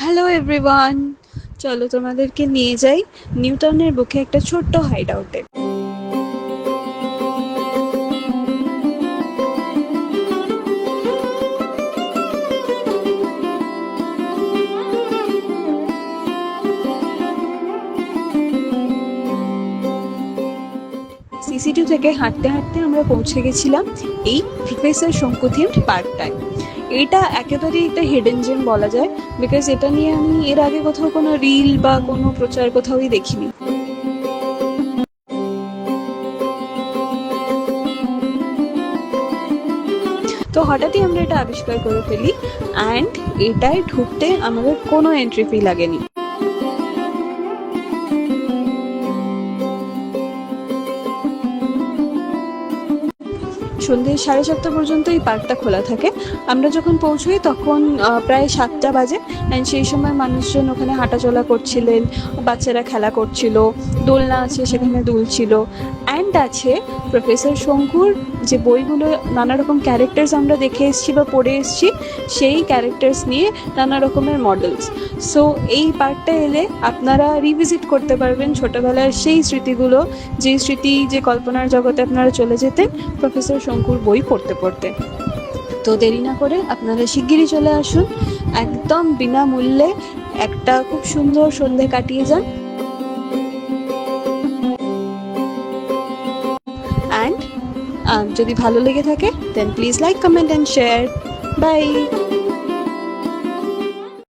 Hello everyone, চলো তোমাদেরকে নিয়ে যাই নিউটনের বুকে একটা ছোট্ট হাইড আউটে। সিসি2 থেকে হাঁটতে হাঁটতে আমরা পৌঁছে গেছিলাম এই প্রফেসর শঙ্কু থিমড পার্কটায়। এটা একেবারেই একটা হিডেন জেম বলা যায়, বিকজ এটা নিয়ে আমি এর আগে কোথাও কোনো রিল বা কোনো প্রচার কোথাওই দেখিনি। তো হঠাৎই আমরা এটা আবিষ্কার করে ফেলি, অ্যান্ড এটায় ঢুকতে আমাদের কোনো এন্ট্রি ফি লাগেনি। সন্ধ্যে 7:30 পর্যন্ত এই পার্কটা খোলা থাকে। আমরা যখন পৌঁছই তখন প্রায় 7টা বাজে, অ্যান্ড সেই সময় মানুষজন ওখানে হাঁটাচলা করছিলেন, বাচ্চারা খেলা করছিল, দোলনা আছে সেখানে দুলছিল, অ্যান্ড আছে প্রফেসর শঙ্কুর যে বইগুলো নানা রকম ক্যারেক্টার্স আমরা দেখে এসেছি বা পড়ে এসেছি, সেই ক্যারেক্টার্স নিয়ে নানা রকমের মডেলস। সো এই পার্কটা এলে আপনারা রিভিজিট করতে পারবেন ছোটবেলার সেই স্মৃতিগুলো, যে কল্পনার জগতে আপনারা চলে যেতেন প্রফেসর শঙ্কুর বই পড়তে পড়তে। তো দেরি না করে আপনারা শিগগিরই চলে আসুন, একদম বিনামূল্যে একটা খুব সুন্দর সন্ধে কাটিয়ে যান। অ্যান্ড যদি ভালো লেগে থাকে then please like, comment and share. By.